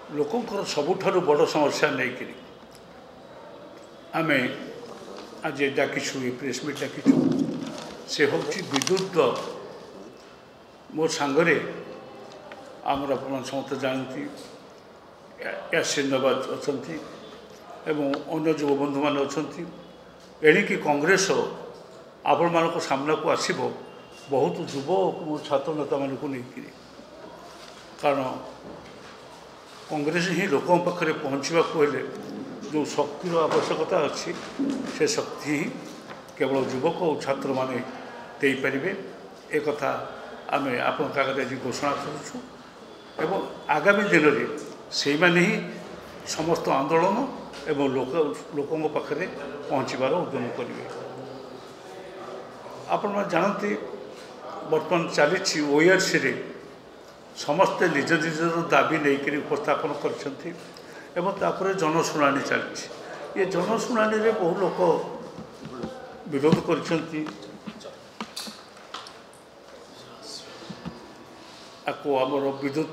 लोकंकर सबुठारु बड़ समस्या नहीं आम आज डाकिछु प्रेस मीट डाकिछु से हूँ विद्युत मो सांगरे आमर आप समस्त जानती यासिनबाद अच्छा एवं अन्य युव बंधु मान अच्छा एणिकी कांग्रेस आपण मान सामना को आसब बहुत युव छात्र नेता मान को लेकर कारण कांग्रेस ही लोकों पाखे पहुँचवा जो शक्तिर आवश्यकता अच्छी से शक्ति ही केवल युवक और छात्र माने दे पारे एक आम आपके आगे आज घोषणा करुँ एवं आगामी दिन में से ही समस्त आंदोलन एवं लोकों पाखे पहुँचबार उद्यम करेंगे। आपण जानते बर्तमान चली ओआरसी रे समस्ते निज निजर दाबी नहीं उपस्थापन कर जनशुणाणी चली जनशुणाणी रे बहु लोक विरोध कर आमर विद्युत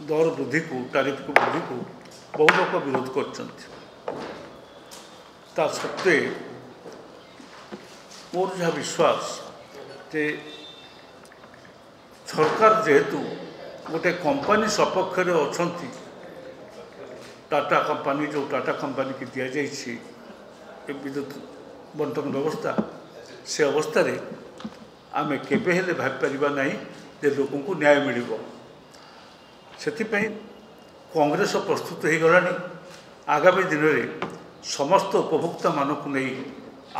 दर वृद्धि को टारिफ को वृद्धि को बहु लोक विरोध कर सत्वे मोर जहाँ विश्वास जे सरकार जेहेतु गोटे कंपनी सपक्ष अच्छा टाटा कंपनी जो टाटा कंपनी की दि जाए विद्युत बंटन व्यवस्था से अवस्था रे आम केबे भाईपर ना जे लोक को न्याय मिल से कांग्रेस प्रस्तुत हो गला आगामी दिन में समस्त उपभोक्ता मानक नहीं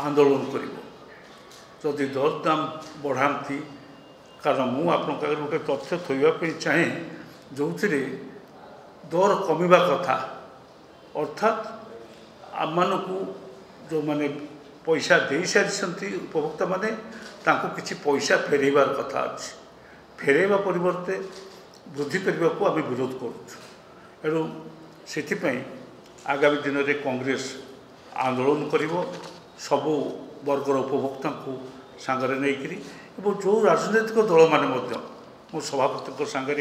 आंदोलन करी दर दाम बढ़ाती कारण मुझे आपके गोटे तथ्य थोड़ापी चाहे जो थे दर कमिबा कथा अर्थात आम मानू जो मैंने पैसा दे सारी उपभोक्ता माने तांको किसी पैसा फेरैबार कथा अच्छी फेरैबा परिवर्ते वृद्धि करने को आम विरोध करूँ से आगामी दिन में कांग्रेस आंदोलन कर सबू वर्गर उपभोक्ता को सांगरे नहीं जो राजनैतिक दल मैंने मो सभापति सांगे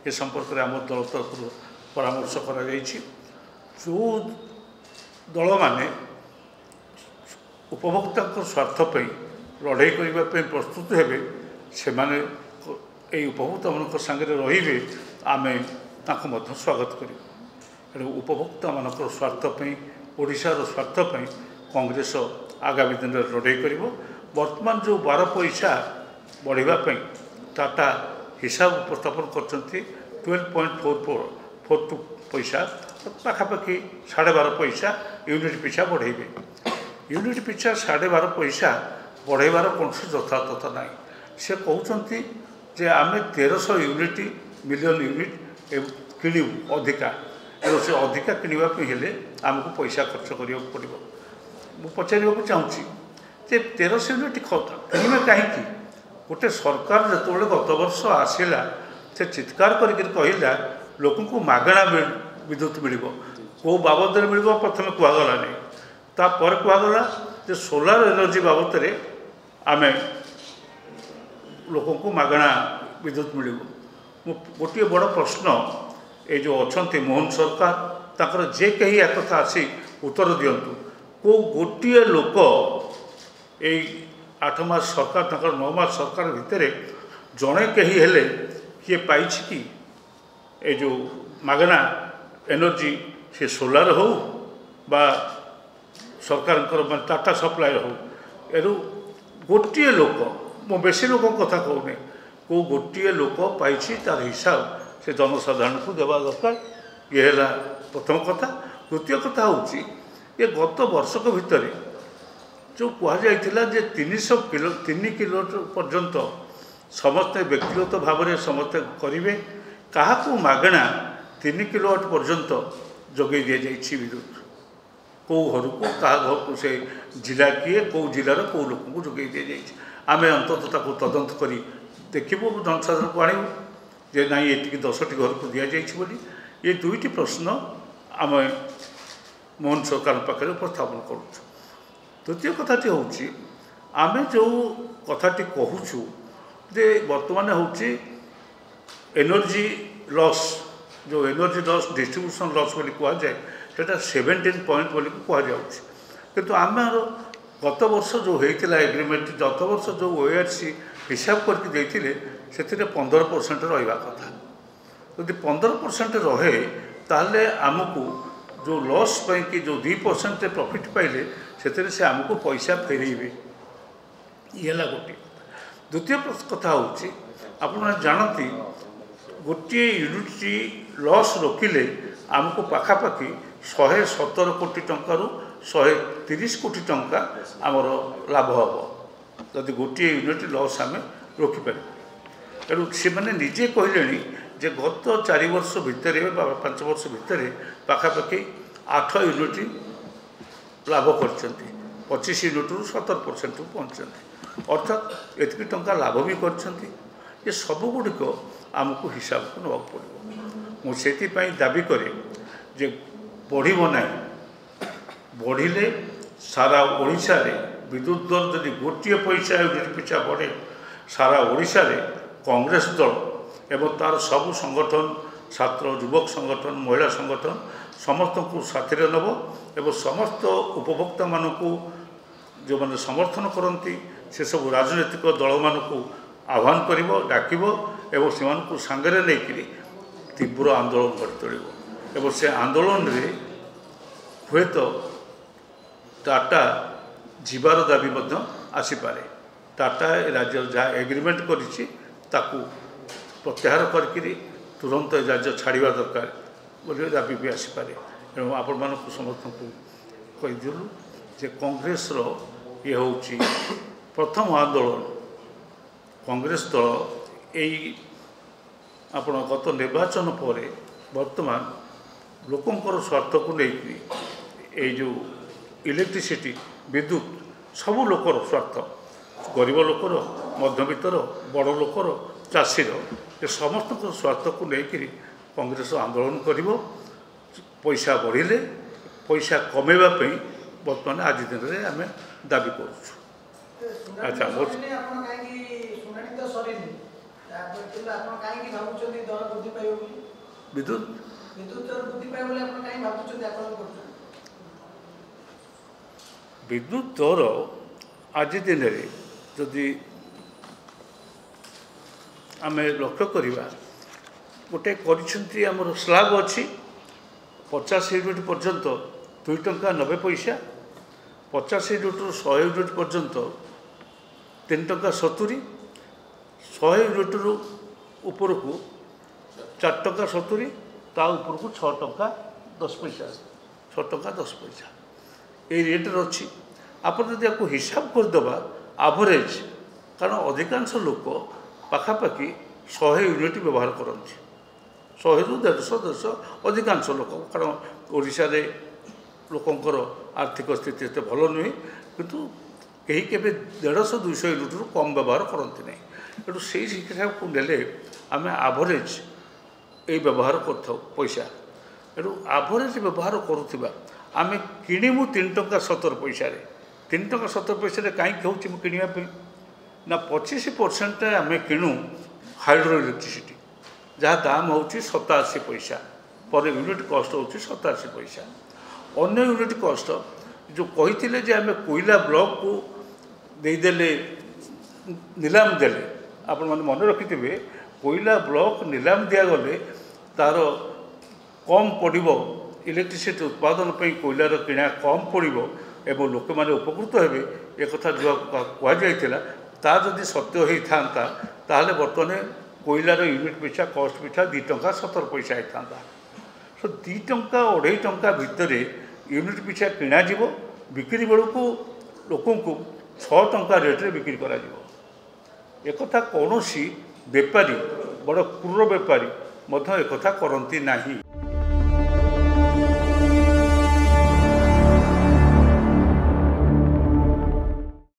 ए संपर्क में आम दल तरफ परामर्श कर जो दल मैंने उपभोक्ता स्वार्थपाई लड़ाई करने प्रस्तुत हेबे से माने उपभोक्ता मान सागर रे आम स्वागत कर उपभोक्ता मान स्वार्थपाई ओडिशार स्वार्थपाई कांग्रेस आगामी दिन में लड़ाई कर वर्तमान जो 12 पैसा बढ़ावाई टाटा हिसाब उपस्थापन कर 12.42 पैसा पाखापाखि 12.5 पैसा यूनिट पिछा बढ़ेबे यूनिट पिछा 12.5 पैसा बढ़ाइबार कौन यथार्थता ना से कहते जे आम 1300 यूनिट मिलियन यूनिट किणु अधिका से अधिका किणवाई आमको पैसा खर्च करने पड़ो मुझे पचार चाहूँगी जे 1300 यूनिट किणवे कहीं गोटे सरकार जो गत वर्ष आसला से चित्कार करला लोक को मागणा विद्युत मिल कौ बाबद मिल प्रथम कहगला नहीं तापर कहगला जे सोलार एनर्जी बाबद आम लोक को मागणा विद्युत मिल गोटे बड़ प्रश्न ये जो अच्छा मोहन सरकार ताकर जे कहीं एक कथा आसी उत्तर दिंतु को गोटे लोक ये 8 मास सरकार 9 मास सरकार भितर जड़े कहीं हेले किए पाई कि ये जो मागणा एनर्जी से सोलार हो बा सरकार टाटा सप्लायर हो एरू गोटे लोक मो बेसी लोक कथा कहूनी को गोटे लोक पाई तार हिसाब से जनसाधारण को देवा दरकार ये है प्रथम कथा। द्वितीय कथा हूँ ये गत वर्षक भितर जो कहला जे 3 किलो पर्यंत समस्ते व्यक्तिगत भाव में समस्ते करेंगे क्या मागणा 3 किलोवाट पर्यंत जोगे दि जाए विद्युत कौ घर को क्या घर को से जिला किए कौ जिलार कौ लोक को जोगे दि जाए आम अंततः तदंत कर देखू जनसाधारण को आणु जे ना ये 10टी घर को दि जाए ये दुईटी प्रश्न आम मोहन सरकार पाखे उपस्थापन करूँ। द्वितीय कथाटी हूँ आम जो कथाटी कहूँ जे बर्तमान हूँ एनर्जी लॉस जो एनर्जी लॉस डिस्ट्रीब्यूशन लॉस बोली कहुए सेटा 17 पॉइंट बोली कहुच्छे किंतु आमर गत वर्ष जो होता एग्रीमेंट गत वर्ष जो ORC हिसाब करके देते से 15% रहा कथा यदि 15% रहे ताहले आमको जो लॉस कि जो 2% प्रॉफिट पाइले से आमको पैसा फेरेबे ये गोटे द्वितीय कथा हूँ आप जानती गोटे यूनिटी लॉस रोकिले आमको पाखापाखि 117 कोटी टंकार 130 कोटी टंका आमर लाभ हम जदि गोटे यूनिट लॉस आम रोकीपर तेणु से मैंने निजे कहले जे गत 4 वर्ष भितर 5 वर्ष भितर पाखापाखि 8 यूनिट लाभ कर 25 यूनिट 70% पहुँचते अर्थात एतिक टंका लाभ भी कर सब गुड़िक आमको हिसाब को नवा पड़ो मुझे दाबी करे जे बढ़ो ना बढ़िले सारा ओडिशा रे विद्युत दर जदि गोटे पैसा यूनिट पिछा बढ़े सारा ओडिशा रे कांग्रेस दल एवं तार सब संगठन छात्र युवक संगठन महिला संगठन समस्त को साथी नब एवं समस्त उपभोक्ता मानक जो मैंने समर्थन करती से सब राजनैतिक दल मानक आह्वान कर डाकिब एवं से सांगे नहीं तीव्र आंदोलन कर तोड़ एवं से आंदोलन रे हुए तो टाटा जीवार दाबी आसीपे टाटा राज्य जहाँ एग्रीमेंट करी प्रत्याहार करके तुरंत राज्य छाड़ा दरकार बोले दाबी भी आसीपे एवं आपण मान समस्त को कहीदेलु जे कांग्रेस ये हूँ प्रथम आंदोलन कांग्रेस दल यही आपण गत निर्वाचन पर वर्तमान लोकंर स्वार्थ को लेकिन यही जो इलेक्ट्रिसिटी विद्युत सबू लोकर स्वार्थ गरीब लोकर मध्यवित्तर बड़ लोकर चाषीर ये समस्त स्वार्थ को लेकिन कांग्रेस आंदोलन कर पैसा बढ़िले पैसा कमेवाई बर्तमान आज दिन में आम दाबी करूँ। अच्छा विद्युत विद्युत दर आज दिन में जदि आम लक्ष्य करवा गोटे कर स्लाब अच्छी 50 यूनिट पर्यंत 2 टंका 90 पैसा 50 यूनिट 100 यूनिट पर्यंत 3 टंका 70 100 यूनिट ऊपर को 4 टंका 70 ता ऊपर को 6 टंका 10 पैसा 6 टंका 10 पैसा ये रेट्रे अच्छी आप हिसाब करदे एवरेज कारण अधिकांश लोक पाखापाखि 100 यूनिट व्यवहार करती 100 रू 150 अधिकांश लोक कारण ओडिशा रे लोकंकर आर्थिक स्थिति एत भल नुहे किंतु कहीं के 150-200 यूनिट रू कम व्यवहार करती नहीं तेणु से हिसाब को नेले आम एवरेज ये व्यवहार कर पैसा तेणु एवरेज व्यवहार करुवा आम किणीमु 3 टंका 70 पैसा 3 टंका 70 पैसा कहीं हूँ किणापी ना 25% आम किणु हाइड्रो इलेक्ट्रिसिटी जहाँ दाम हूँ 87 पैसा पर यूनिट कस्ट हूँ 87 पैसा अन्य यूनिट कस्ट जो कही आम कोयला ब्लॉक को देदेले नीलाम देले आपण मैंने मन रखिथे कोयला ब्लॉक नीलाम दिगले तार कम पड़ो इलेक्ट्रिसिटी उत्पादन कोयलार किणा कम पड़ो एवं लोक मैंने उपकृत हे एक जो कहुला ता जदि सत्य होता ताहले बर्तमान कोयलार यूनिट पिछा कस्ट पिछा 2 टंका 70 पैसा होता सो 2 टंका 2.5 टंका भितर यूनिट पिछा किणा बिक्री बेलू लोक 6 टंका रेट्रे बिक्री कर एक कौन बेपारी बड़ क्रूर बेपारी एक करती नहीं।